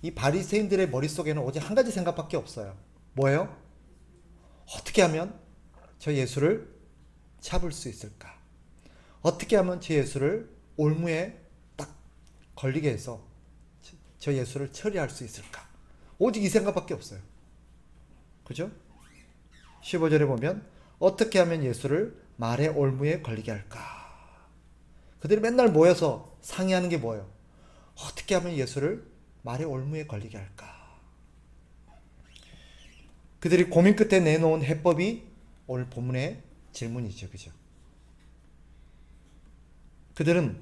이 바리새인들의 머릿속에는 오직 한 가지 생각밖에 없어요. 뭐예요? 어떻게 하면 저 예수를 잡을 수 있을까? 어떻게 하면 저 예수를 올무에 딱 걸리게 해서 저 예수를 처리할 수 있을까? 오직 이 생각밖에 없어요. 그죠? 15절에 보면 어떻게 하면 예수를 말의 올무에 걸리게 할까? 그들이 맨날 모여서 상의하는 게 뭐예요? 어떻게 하면 예수를 말의 올무에 걸리게 할까? 그들이 고민 끝에 내놓은 해법이 오늘 본문의 질문이죠. 그죠? 그들은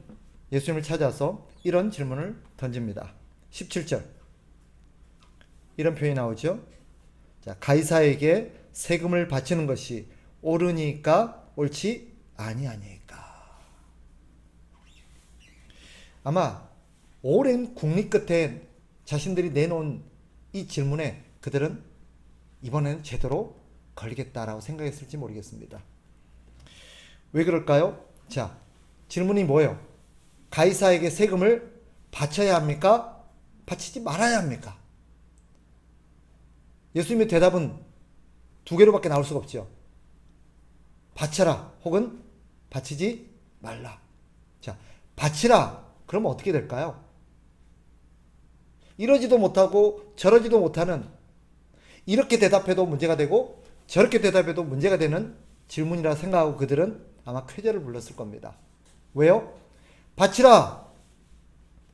예수님을 찾아서 이런 질문을 던집니다. 17절. 이런 표현이 나오죠. 자, 가이사에게 세금을 바치는 것이 옳으니까 옳지 아니하니까. 아마 오랜 국리 끝에 자신들이 내놓은 이 질문에 그들은 이번에는 제대로 걸리겠다라고 생각했을지 모르겠습니다. 왜 그럴까요? 자, 질문이 뭐예요? 가이사에게 세금을 바쳐야 합니까? 바치지 말아야 합니까? 예수님의 대답은 두 개로밖에 나올 수가 없죠. 바쳐라 혹은 바치지 말라. 자, 바치라 그러면 어떻게 될까요? 이러지도 못하고 저러지도 못하는, 이렇게 대답해도 문제가 되고 저렇게 대답해도 문제가 되는 질문이라 생각하고 그들은 아마 쾌재를 불렀을 겁니다. 왜요? 바치라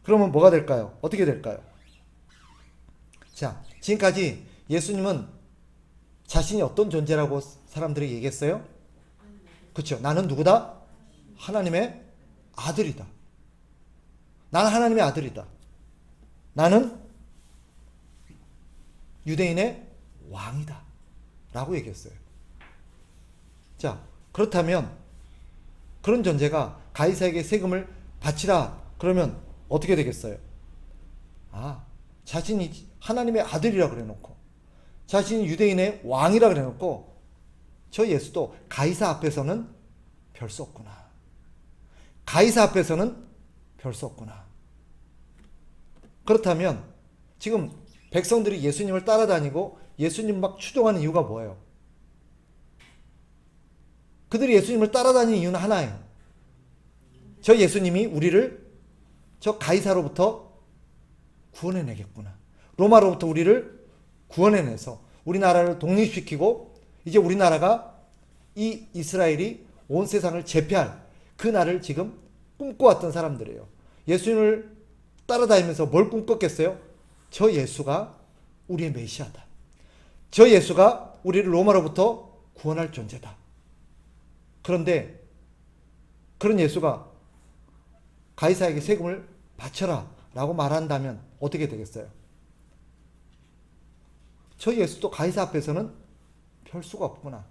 그러면 뭐가 될까요? 어떻게 될까요? 자, 지금까지 예수님은 자신이 어떤 존재라고 사람들에게 얘기했어요? 그렇죠. 나는 누구다? 하나님의 아들이다. 나는 하나님의 아들이다. 나는 유대인의 왕이다. 라고 얘기했어요. 자, 그렇다면 그런 존재가 가이사에게 세금을 바치라 그러면 어떻게 되겠어요? 아, 자신이 하나님의 아들이라 그래놓고 자신이 유대인의 왕이라 그래놓고 저 예수도 가이사 앞에서는 별 수 없구나. 가이사 앞에서는 별 수 없구나. 그렇다면 지금 백성들이 예수님을 따라다니고 예수님 막 추종하는 이유가 뭐예요? 그들이 예수님을 따라다니는 이유는 하나예요. 저 예수님이 우리를 저 가이사로부터 구원해내겠구나. 로마로부터 우리를 구원해내서 우리나라를 독립시키고 이제 우리나라가 이 이스라엘이 온 세상을 제패할 그 날을 지금 꿈꿔왔던 사람들이에요. 예수님을 따라다니면서 뭘 꿈꿨겠어요? 저 예수가 우리의 메시아다. 저 예수가 우리를 로마로부터 구원할 존재다. 그런데 그런 예수가 가이사에게 세금을 바쳐라 라고 말한다면 어떻게 되겠어요? 저 예수도 가이사 앞에서는 별 수가 없구나.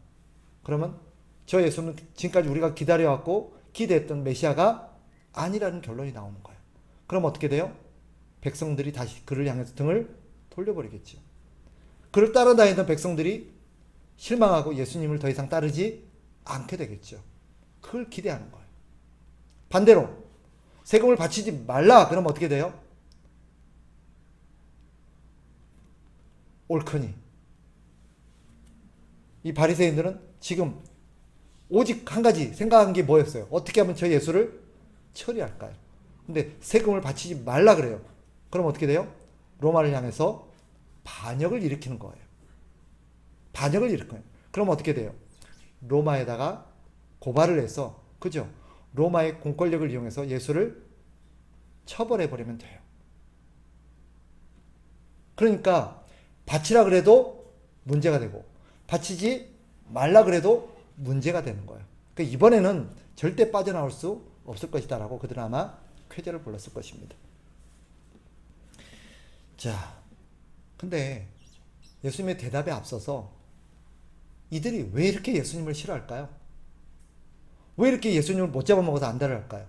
그러면 저 예수는 지금까지 우리가 기다려왔고 기대했던 메시아가 아니라는 결론이 나오는 거예요. 그럼 어떻게 돼요? 백성들이 다시 그를 향해서 등을 돌려버리겠죠. 그를 따라다니던 백성들이 실망하고 예수님을 더 이상 따르지 않게 되겠죠. 그걸 기대하는 거예요. 반대로 세금을 바치지 말라 그러면 어떻게 돼요? 옳거니 이 바리새인들은 지금 오직 한 가지 생각한 게 뭐였어요? 어떻게 하면 저 예수를 처리할까요? 근데 세금을 바치지 말라 그래요. 그럼 어떻게 돼요? 로마를 향해서 반역을 일으키는 거예요. 반역을 일으켜요. 그럼 어떻게 돼요? 로마에다가 고발을 해서, 그죠? 로마의 공권력을 이용해서 예수를 처벌해버리면 돼요. 그러니까 바치라 그래도 문제가 되고 바치지 말라 그래도 문제가 되는 거예요. 그러니까 이번에는 절대 빠져나올 수 없을 것이다 라고 그들은 아마 쾌재를 불렀을 것입니다. 자, 근데 예수님의 대답에 앞서서 이들이 왜 이렇게 예수님을 싫어할까요? 왜 이렇게 예수님을 못 잡아먹어서 안달을 할까요?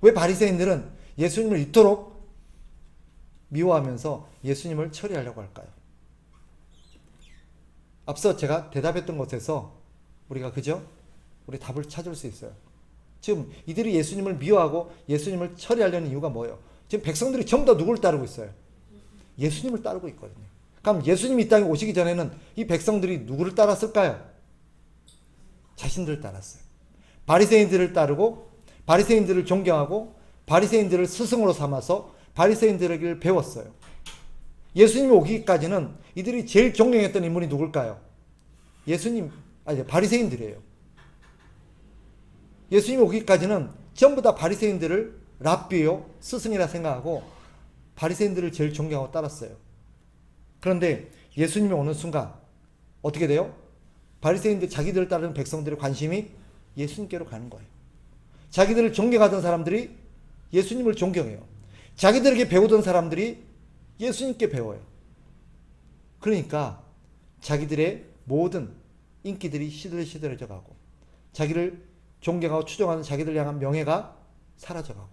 왜 바리새인들은 예수님을 이토록 미워하면서 예수님을 처리하려고 할까요? 앞서 제가 대답했던 것에서 우리가 그죠? 우리 답을 찾을 수 있어요. 지금 이들이 예수님을 미워하고 예수님을 처리하려는 이유가 뭐예요? 지금 백성들이 전부 다 누구를 따르고 있어요? 예수님을 따르고 있거든요. 그럼 예수님이 이 땅에 오시기 전에는 이 백성들이 누구를 따랐을까요? 자신들을 따랐어요. 바리새인들을 따르고 바리새인들을 존경하고 바리새인들을 스승으로 삼아서 바리새인들에게 배웠어요. 예수님이 오기까지는 이들이 제일 존경했던 인물이 누굴까요? 바리새인들이에요. 예수님이 오기까지는 전부 다 바리새인들을 랍비요, 스승이라 생각하고 바리새인들을 제일 존경하고 따랐어요. 그런데 예수님이 오는 순간 어떻게 돼요? 바리새인들, 자기들을 따르는 백성들의 관심이 예수님께로 가는 거예요. 자기들을 존경하던 사람들이 예수님을 존경해요. 자기들에게 배우던 사람들이 예수님께 배워요. 그러니까 자기들의 모든 인기들이 시들시들해져 가고 자기를 존경하고 추종하는 자기들 향한 명예가 사라져가고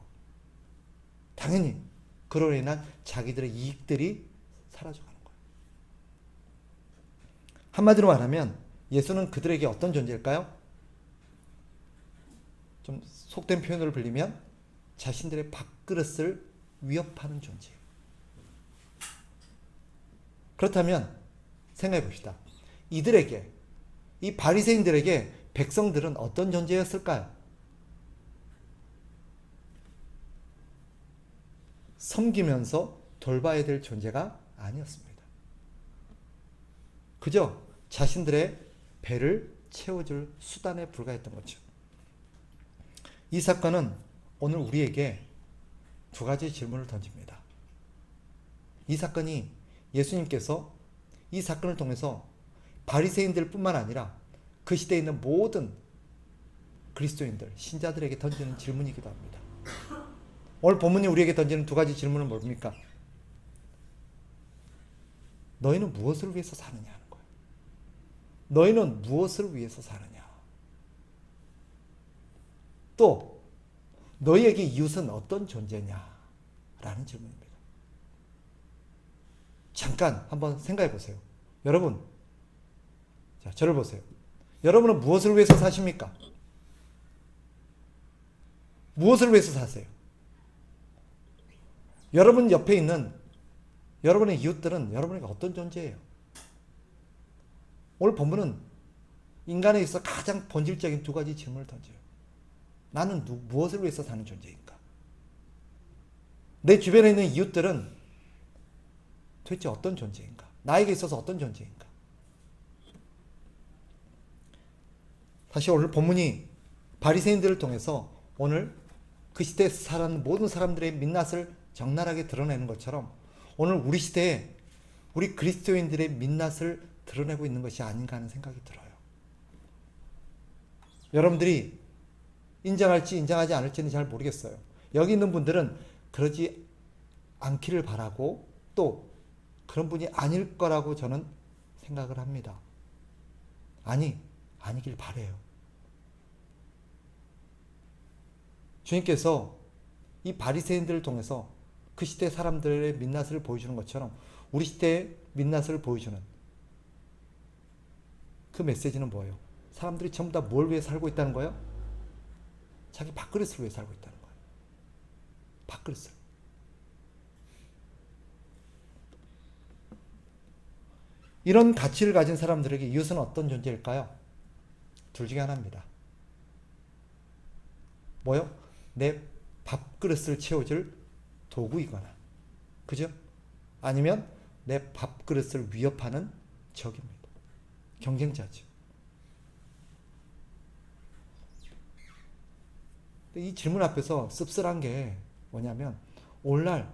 당연히 그로 인한 자기들의 이익들이 사라져가는 거예요. 한마디로 말하면 예수는 그들에게 어떤 존재일까요? 좀 속된 표현을 빌리면 자신들의 밥그릇을 위협하는 존재예요. 그렇다면 생각해 봅시다. 이들에게, 이 바리새인들에게 백성들은 어떤 존재였을까요? 섬기면서 돌봐야 될 존재가 아니었습니다. 그저 자신들의 배를 채워줄 수단에 불과했던 거죠. 이 사건은 오늘 우리에게 두 가지 질문을 던집니다. 이 사건이 예수님께서 이 사건을 통해서 바리새인들 뿐만 아니라 그 시대에 있는 모든 그리스도인들, 신자들에게 던지는 질문이기도 합니다. 오늘 본문이 우리에게 던지는 두 가지 질문은 뭡니까? 너희는 무엇을 위해서 사느냐 하는 거예요. 너희는 무엇을 위해서 사느냐? 또 너희에게 이웃은 어떤 존재냐? 라는 질문입니다. 잠깐 한번 생각해 보세요. 여러분, 자, 저를 보세요. 여러분은 무엇을 위해서 사십니까? 무엇을 위해서 사세요? 여러분 옆에 있는 여러분의 이웃들은 여러분에게 어떤 존재예요? 오늘 본문은 인간에 있어 가장 본질적인 두 가지 질문을 던져요. 나는 무엇을 위해서 사는 존재인가? 내 주변에 있는 이웃들은 도대체 어떤 존재인가? 나에게 있어서 어떤 존재인가? 사실 오늘 본문이 바리새인들을 통해서 오늘 그 시대에 살아가는 모든 사람들의 민낯을 적나라하게 드러내는 것처럼 오늘 우리 시대에 우리 그리스도인들의 민낯을 드러내고 있는 것이 아닌가 하는 생각이 들어요. 여러분들이 인정할지 인정하지 않을지는 잘 모르겠어요. 여기 있는 분들은 그러지 않기를 바라고 또 그런 분이 아닐 거라고 저는 생각을 합니다. 아니길 바라요. 주님께서 이 바리새인들을 통해서 그 시대 사람들의 민낯을 보여주는 것처럼 우리 시대의 민낯을 보여주는 그 메시지는 뭐예요? 사람들이 전부 다 뭘 위해 살고 있다는 거예요? 자기 밥그릇을 위해 살고 있다는 거예요. 밥그릇을. 이런 가치를 가진 사람들에게 이웃은 어떤 존재일까요? 둘 중에 하나입니다. 뭐요? 내 밥그릇을 채워줄 도구이거나, 그죠? 아니면 내 밥그릇을 위협하는 적입니다. 경쟁자죠. 이 질문 앞에서 씁쓸한 게 뭐냐면 오늘날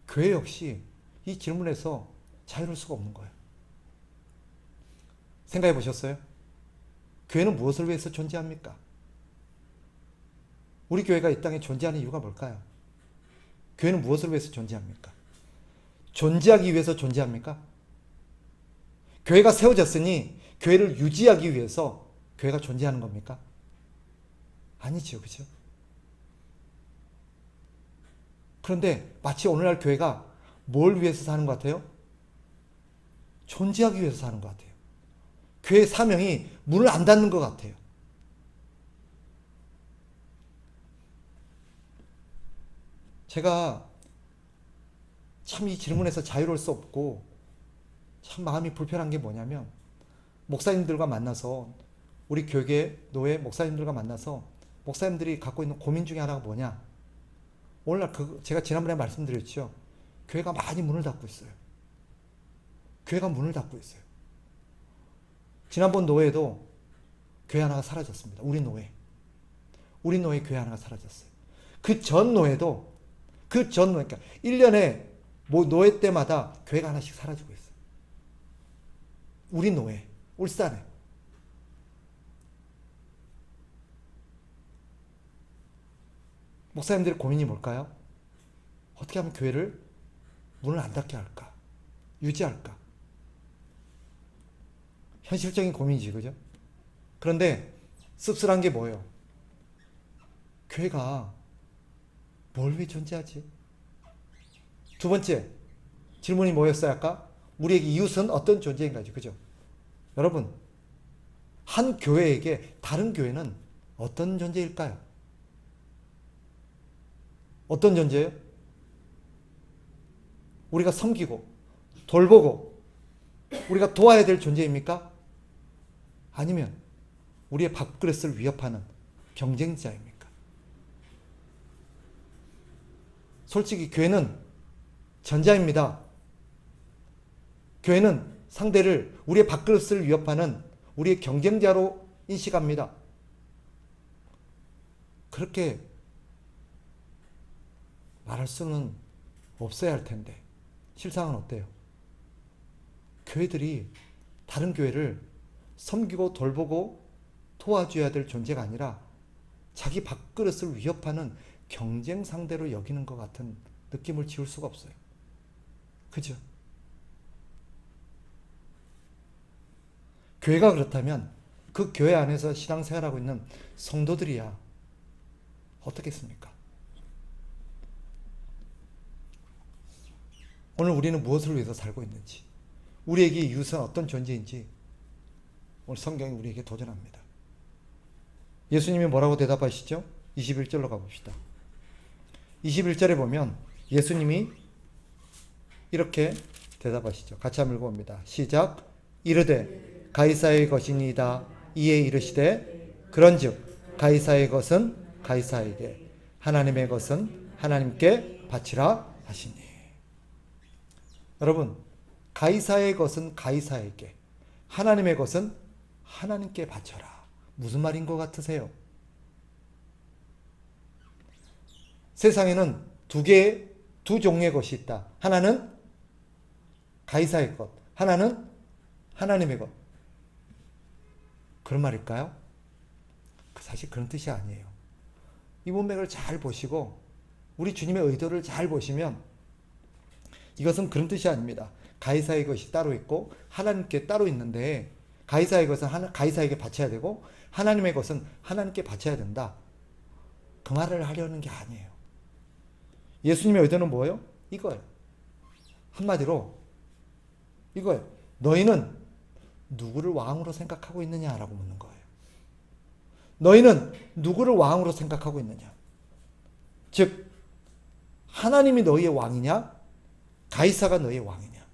교회 역시 이 질문에서 자유로울 수가 없는 거예요. 생각해 보셨어요? 교회는 무엇을 위해서 존재합니까? 우리 교회가 이 땅에 존재하는 이유가 뭘까요? 교회는 무엇을 위해서 존재합니까? 존재하기 위해서 존재합니까? 교회가 세워졌으니 교회를 유지하기 위해서 교회가 존재하는 겁니까? 아니죠, 그죠? 그런데 마치 오늘날 교회가 뭘 위해서 사는 것 같아요? 존재하기 위해서 사는 것 같아요. 교회의 사명이 문을 안 닫는 것 같아요. 제가 참 이 질문에서 자유로울 수 없고 참 마음이 불편한 게 뭐냐면, 목사님들과 만나서, 우리 교계 노예 목사님들과 만나서 목사님들이 갖고 있는 고민 중에 하나가 뭐냐, 오늘날 제가 지난번에 말씀드렸죠. 교회가 많이 문을 닫고 있어요. 교회가 문을 닫고 있어요. 지난번 노예도 교회 하나가 사라졌습니다. 우리 노예 교회 하나가 사라졌어요. 그 전 노예도, 그러니까 1년에 뭐 노예 때마다 교회가 하나씩 사라지고 있어요. 우리 노예, 울산에. 목사님들의 고민이 뭘까요? 어떻게 하면 교회를 문을 안 닫게 할까? 유지할까? 현실적인 고민이지, 그죠? 그런데 씁쓸한 게 뭐예요? 교회가 뭘 위해 존재하지? 두 번째 질문이 뭐였어요, 아까? 우리에게 이웃은 어떤 존재인가죠, 그죠? 여러분, 한 교회에게 다른 교회는 어떤 존재일까요? 어떤 존재예요? 우리가 섬기고 돌보고 우리가 도와야 될 존재입니까? 아니면 우리의 밥그릇을 위협하는 경쟁자입니까? 솔직히 교회는 전자입니다. 교회는 상대를, 우리의 밥그릇을 위협하는 우리의 경쟁자로 인식합니다. 그렇게 말할 수는 없어야 할 텐데 실상은 어때요? 교회들이 다른 교회를 섬기고 돌보고 도와줘야 될 존재가 아니라 자기 밥그릇을 위협하는 경쟁 상대로 여기는 것 같은 느낌을 지울 수가 없어요. 그죠? 교회가 그렇다면 그 교회 안에서 신앙생활하고 있는 성도들이야 어떻겠습니까? 오늘 우리는 무엇을 위해서 살고 있는지, 우리에게 이웃은 어떤 존재인지 오늘 성경이 우리에게 도전합니다. 예수님이 뭐라고 대답하시죠? 21절로 가봅시다. 21절에 보면 예수님이 이렇게 대답하시죠. 같이 한번 읽어봅니다. 시작. 이르되 가이사의 것이니이다. 이에 이르시되 그런즉 가이사의 것은 가이사에게, 하나님의 것은 하나님께 바치라 하시니. 여러분, 가이사의 것은 가이사에게, 하나님의 것은 하나님께 바쳐라. 무슨 말인 것 같으세요? 세상에는 두 종류의 것이 있다. 하나는 가이사의 것, 하나는 하나님의 것. 그런 말일까요? 사실 그런 뜻이 아니에요. 이 문맥을 잘 보시고 우리 주님의 의도를 잘 보시면 이것은 그런 뜻이 아닙니다. 가이사의 것이 따로 있고 하나님께 따로 있는데, 가이사의 것은 가이사에게 바쳐야 되고 하나님의 것은 하나님께 바쳐야 된다. 그 말을 하려는 게 아니에요. 예수님의 의도는 뭐예요? 이거예요. 한마디로 이거예요. 너희는 누구를 왕으로 생각하고 있느냐라고 묻는 거예요. 너희는 누구를 왕으로 생각하고 있느냐? 즉 하나님이 너희의 왕이냐? 가이사가 너희의 왕이냐?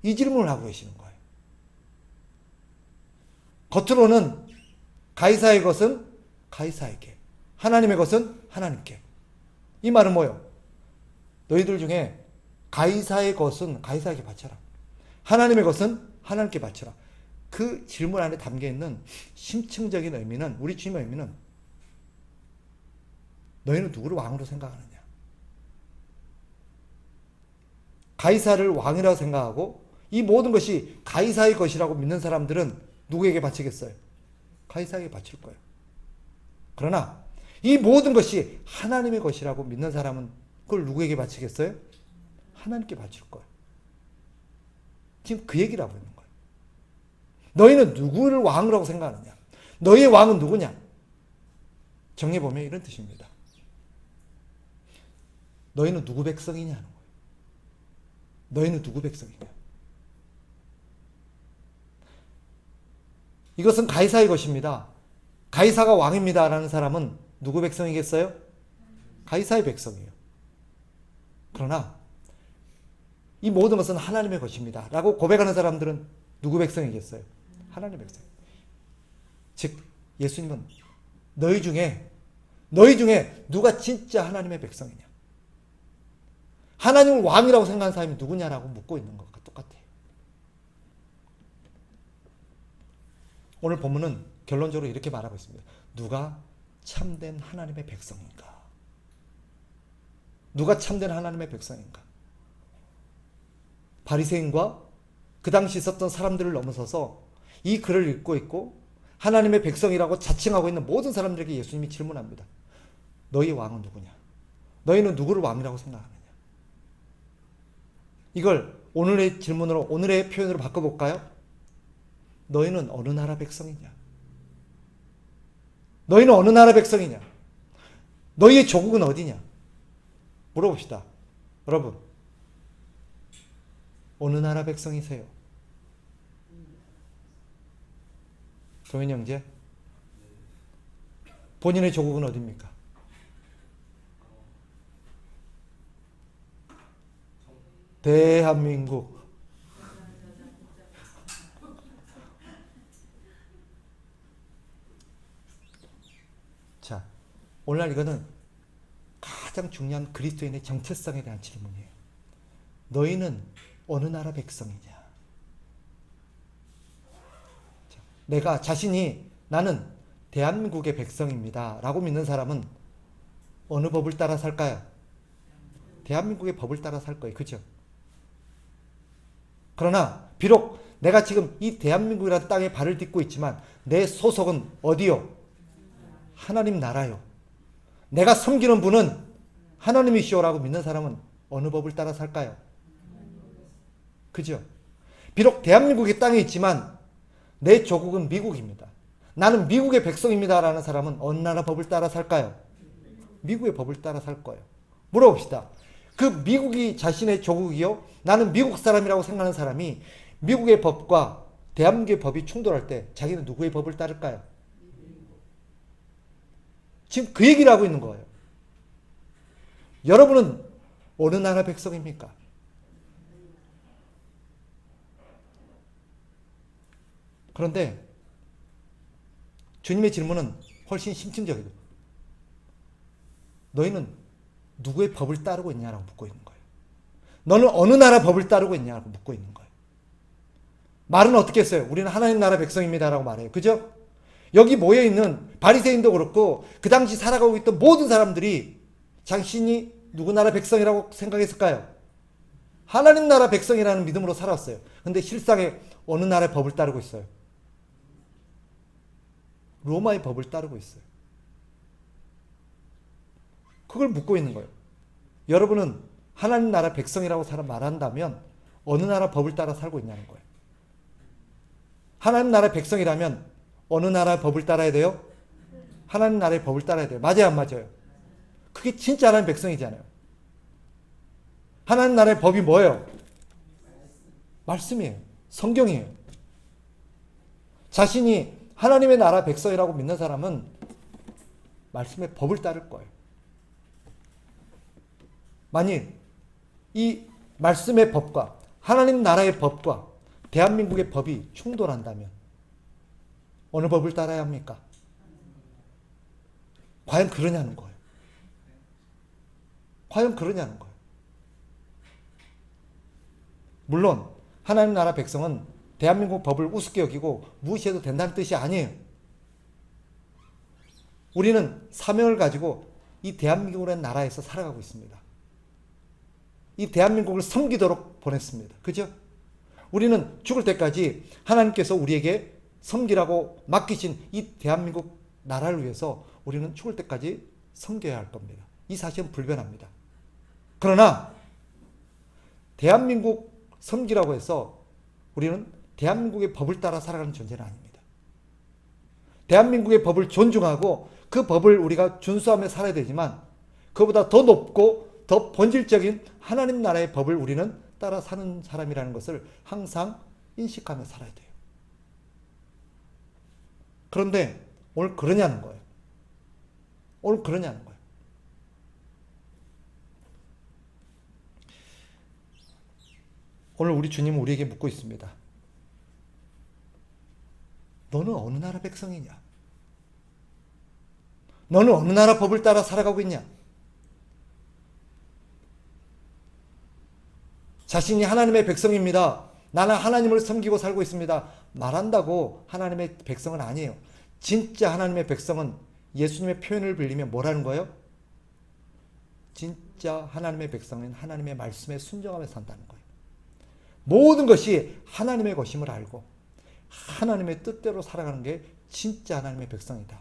이 질문을 하고 계시는 거예요. 겉으로는 가이사의 것은 가이사에게, 하나님의 것은 하나님께. 이 말은 뭐예요? 너희들 중에 가이사의 것은 가이사에게 바쳐라. 하나님의 것은 하나님께 바쳐라. 그 질문 안에 담겨있는 심층적인 의미는, 우리 주님의 의미는 너희는 누구를 왕으로 생각하느냐? 가이사를 왕이라고 생각하고 이 모든 것이 가이사의 것이라고 믿는 사람들은 누구에게 바치겠어요? 가이사에게 바칠 거예요. 그러나 이 모든 것이 하나님의 것이라고 믿는 사람은 그걸 누구에게 바치겠어요? 하나님께 바칠 거예요. 지금 그 얘기를 하고 있는 거예요. 너희는 누구를 왕이라고 생각하느냐? 너희의 왕은 누구냐? 정리해보면 이런 뜻입니다. 너희는 누구 백성이냐 하는 거예요. 너희는 누구 백성이냐? 이것은 가이사의 것입니다. 가이사가 왕입니다 라는 사람은 누구 백성이겠어요? 가이사의 백성이에요. 그러나 이 모든 것은 하나님의 것입니다 라고 고백하는 사람들은 누구 백성이겠어요? 하나님의 백성. 즉 예수님은 너희 중에 누가 진짜 하나님의 백성이냐, 하나님을 왕이라고 생각하는 사람이 누구냐라고 묻고 있는 것과 똑같아요. 오늘 본문은 결론적으로 이렇게 말하고 있습니다. 누가 참된 하나님의 백성인가? 누가 참된 하나님의 백성인가? 바리새인과 그 당시 있었던 사람들을 넘어서서 이 글을 읽고 있고 하나님의 백성이라고 자칭하고 있는 모든 사람들에게 예수님이 질문합니다. 너희 왕은 누구냐? 너희는 누구를 왕이라고 생각하느냐? 이걸 오늘의 질문으로, 오늘의 표현으로 바꿔볼까요? 너희는 어느 나라 백성이냐? 너희는 어느 나라 백성이냐? 너희의 조국은 어디냐? 물어봅시다. 여러분, 어느 나라 백성이세요? 조민 형제, 본인의 조국은 어디입니까? 대한민국. 자, 오늘날 이거는 가장 중요한 그리스도인의 정체성에 대한 질문이에요. 너희는 어느 나라 백성이냐? 자, 내가 자신이 나는 대한민국의 백성입니다 라고 믿는 사람은 어느 법을 따라 살까요? 대한민국의 법을 따라 살 거예요. 그죠? 그러나 비록 내가 지금 이 대한민국이라는 땅에 발을 딛고 있지만 내 소속은 어디요? 하나님 나라요. 내가 섬기는 분은 하나님이시오라고 믿는 사람은 어느 법을 따라 살까요? 그죠? 비록 대한민국의 땅에 있지만 내 조국은 미국입니다. 나는 미국의 백성입니다 라는 사람은 어느 나라 법을 따라 살까요? 미국의 법을 따라 살 거예요. 물어봅시다. 그 미국이 자신의 조국이요? 나는 미국 사람이라고 생각하는 사람이 미국의 법과 대한민국의 법이 충돌할 때 자기는 누구의 법을 따를까요? 지금 그 얘기를 하고 있는 거예요. 여러분은 어느 나라 백성입니까? 그런데 주님의 질문은 훨씬 심층적이에요. 너희는 누구의 법을 따르고 있냐라고 묻고 있는 거예요. 너는 어느 나라 법을 따르고 있냐고 묻고 있는 거예요. 말은 어떻게 했어요? 우리는 하나님 나라 백성입니다 라고 말해요. 그죠? 여기 모여있는 바리새인도 그렇고 그 당시 살아가고 있던 모든 사람들이 자신이 누구 나라 백성이라고 생각했을까요? 하나님 나라 백성이라는 믿음으로 살았어요. 근데 실상에 어느 나라의 법을 따르고 있어요? 로마의 법을 따르고 있어요. 그걸 묻고 있는 거예요. 여러분은 하나님 나라 백성이라고 말한다면 어느 나라 법을 따라 살고 있냐는 거예요. 하나님 나라 백성이라면 어느 나라 법을 따라야 돼요? 하나님 나라의 법을 따라야 돼요. 맞아요, 안 맞아요? 그게 진짜 하나님 백성이잖아요. 하나님 나라의 법이 뭐예요? 말씀이에요. 성경이에요. 자신이 하나님의 나라 백성이라고 믿는 사람은 말씀의 법을 따를 거예요. 만일 이 말씀의 법과 하나님 나라의 법과 대한민국의 법이 충돌한다면 어느 법을 따라야 합니까? 과연 그러냐는 거예요. 과연 그러냐는 거예요. 물론 하나님 나라 백성은 대한민국 법을 우습게 여기고 무시해도 된다는 뜻이 아니에요. 우리는 사명을 가지고 이 대한민국이라는 나라에서 살아가고 있습니다. 이 대한민국을 섬기도록 보냈습니다. 그죠? 우리는 죽을 때까지 하나님께서 우리에게 섬기라고 맡기신 이 대한민국 나라를 위해서 우리는 죽을 때까지 섬겨야 할 겁니다. 이 사실은 불변합니다. 그러나 대한민국 섬기라고 해서 우리는 대한민국의 법을 따라 살아가는 존재는 아닙니다. 대한민국의 법을 존중하고 그 법을 우리가 준수하며 살아야 되지만 그보다 더 높고 더 본질적인 하나님 나라의 법을 우리는 따라 사는 사람이라는 것을 항상 인식하며 살아야 돼요. 그런데 오늘 그러냐는 거예요. 오늘 그러냐는 거예요. 오늘 우리 주님은 우리에게 묻고 있습니다. 너는 어느 나라 백성이냐? 너는 어느 나라 법을 따라 살아가고 있냐? 자신이 하나님의 백성입니다. 나는 하나님을 섬기고 살고 있습니다. 말한다고 하나님의 백성은 아니에요. 진짜 하나님의 백성은 예수님의 표현을 빌리면 뭐라는 거예요? 진짜 하나님의 백성은 하나님의 말씀에 순종하며 산다는 거예요. 모든 것이 하나님의 것임을 알고 하나님의 뜻대로 살아가는 게 진짜 하나님의 백성이다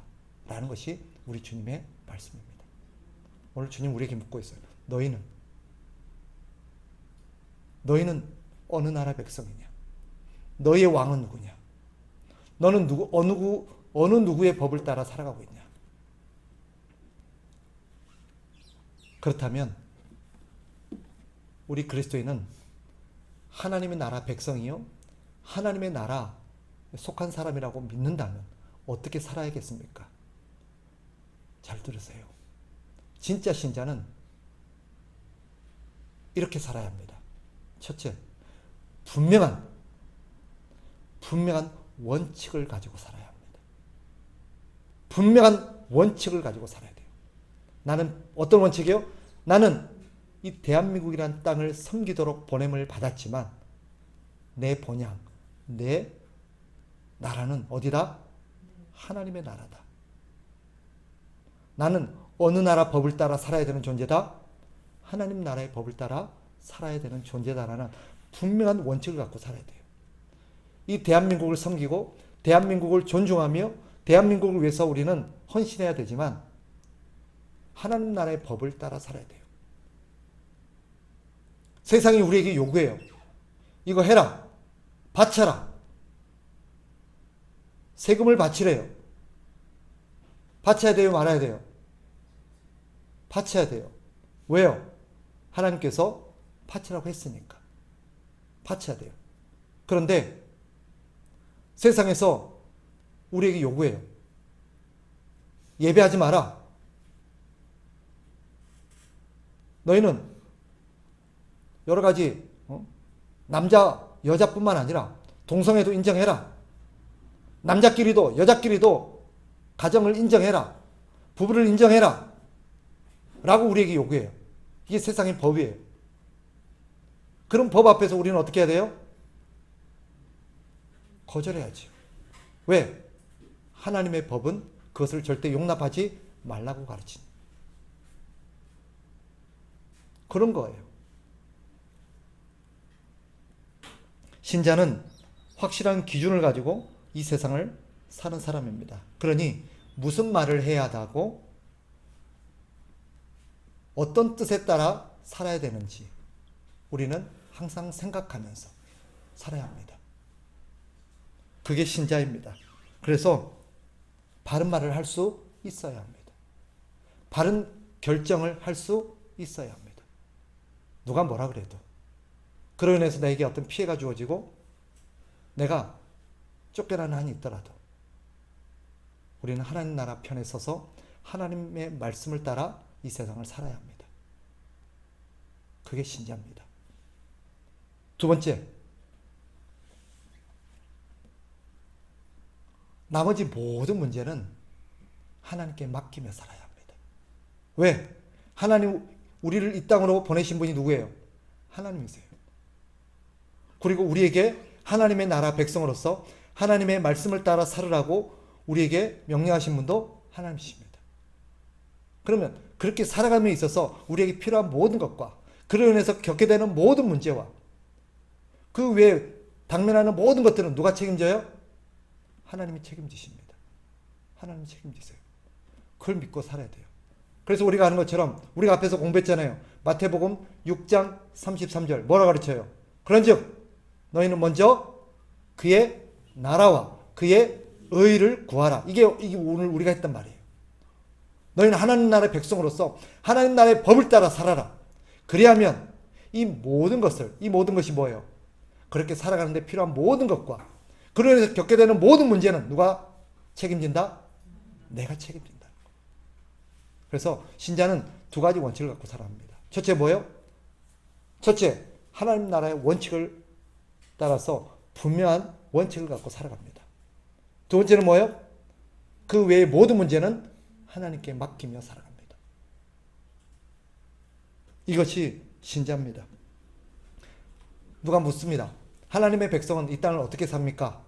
라는 것이 우리 주님의 말씀입니다. 오늘 주님 우리에게 묻고 있어요. 너희는 어느 나라 백성이냐? 너희의 왕은 누구냐? 너는 어느 누구의 법을 따라 살아가고 있냐? 그렇다면 우리 그리스도인은 하나님의 나라 백성이요 하나님의 나라에 속한 사람이라고 믿는다면 어떻게 살아야겠습니까? 잘 들으세요. 진짜 신자는 이렇게 살아야 합니다. 첫째, 분명한 원칙을 가지고 살아야 합니다. 분명한 원칙을 가지고 살아야 돼요. 나는 어떤 원칙이요? 나는 이 대한민국이라는 땅을 섬기도록 보냄을 받았지만 내 본향, 내 나라는 어디다? 하나님의 나라다. 나는 어느 나라 법을 따라 살아야 되는 존재다? 하나님 나라의 법을 따라 살아야 되는 존재다라는 분명한 원칙을 갖고 살아야 돼요. 이 대한민국을 섬기고 대한민국을 존중하며 대한민국을 위해서 우리는 헌신해야 되지만 하나님 나라의 법을 따라 살아야 돼요. 세상이 우리에게 요구해요. 이거 해라. 바쳐라. 세금을 바치래요. 바쳐야 돼요? 말아야 돼요? 바쳐야 돼요. 왜요? 하나님께서 바치라고 했으니까. 바쳐야 돼요. 그런데 세상에서 우리에게 요구해요. 예배하지 마라. 너희는 여러 가지 남자 여자뿐만 아니라 동성애도 인정해라. 남자끼리도 여자끼리도 가정을 인정해라. 부부를 인정해라. 라고 우리에게 요구해요. 이게 세상의 법이에요. 그런 법 앞에서 우리는 어떻게 해야 돼요? 거절해야지. 왜? 하나님의 법은 그것을 절대 용납하지 말라고 가르친 그런 거예요. 신자는 확실한 기준을 가지고 이 세상을 사는 사람입니다. 그러니 무슨 말을 해야 하고 어떤 뜻에 따라 살아야 되는지 우리는 항상 생각하면서 살아야 합니다. 그게 신자입니다. 그래서 바른 말을 할 수 있어야 합니다. 바른 결정을 할 수 있어야 합니다. 누가 뭐라 그래도. 그로 인해서 나에게 어떤 피해가 주어지고 내가 쫓겨나는 한이 있더라도 우리는 하나님 나라 편에 서서 하나님의 말씀을 따라 이 세상을 살아야 합니다. 그게 신자입니다. 두 번째, 나머지 모든 문제는 하나님께 맡기며 살아야 합니다. 왜? 하나님 우리를 이 땅으로 보내신 분이 누구예요? 하나님이세요. 그리고 우리에게 하나님의 나라 백성으로서 하나님의 말씀을 따라 살으라고 우리에게 명령하신 분도 하나님이십니다. 그러면 그렇게 살아감에 있어서 우리에게 필요한 모든 것과 그로 인해서 겪게 되는 모든 문제와 그 외에 당면하는 모든 것들은 누가 책임져요? 하나님이 책임지십니다. 하나님이 책임지세요. 그걸 믿고 살아야 돼요. 그래서 우리가 아는 것처럼 우리가 앞에서 공부했잖아요. 마태복음 6장 33절 뭐라 가르쳐요? 그런즉 너희는 먼저 그의 나라와 그의 의를 구하라. 이게 오늘 우리가 했단 말이에요. 너희는 하나님 나라의 백성으로서 하나님 나라의 법을 따라 살아라. 그리하면 이 모든 것이 뭐예요? 그렇게 살아가는데 필요한 모든 것과 그로 인해서 겪게 되는 모든 문제는 누가 책임진다? 내가 책임진다. 그래서 신자는 두 가지 원칙을 갖고 살아갑니다. 첫째 뭐예요? 첫째, 하나님 나라의 원칙을 따라서 분명한 원칙을 갖고 살아갑니다. 두 번째는 뭐예요? 그 외의 모든 문제는 하나님께 맡기며 살아갑니다. 이것이 신자입니다. 누가 묻습니다. 하나님의 백성은 이 땅을 어떻게 삽니까?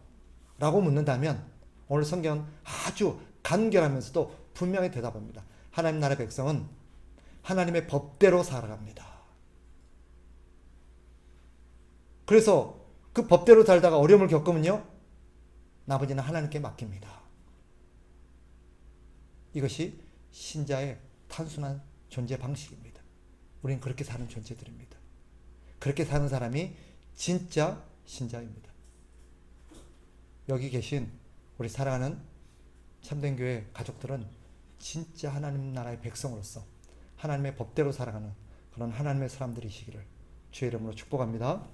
라고 묻는다면 오늘 성경은 아주 간결하면서도 분명히 대답합니다. 하나님 나라의 백성은 하나님의 법대로 살아갑니다. 그래서 그 법대로 살다가 어려움을 겪으면요, 나머지는 하나님께 맡깁니다. 이것이 신자의 단순한 존재 방식입니다. 우리는 그렇게 사는 존재들입니다. 그렇게 사는 사람이 진짜 신자입니다. 여기 계신 우리 사랑하는 참된교회 가족들은 진짜 하나님 나라의 백성으로서 하나님의 법대로 살아가는 그런 하나님의 사람들이시기를 주의 이름으로 축복합니다.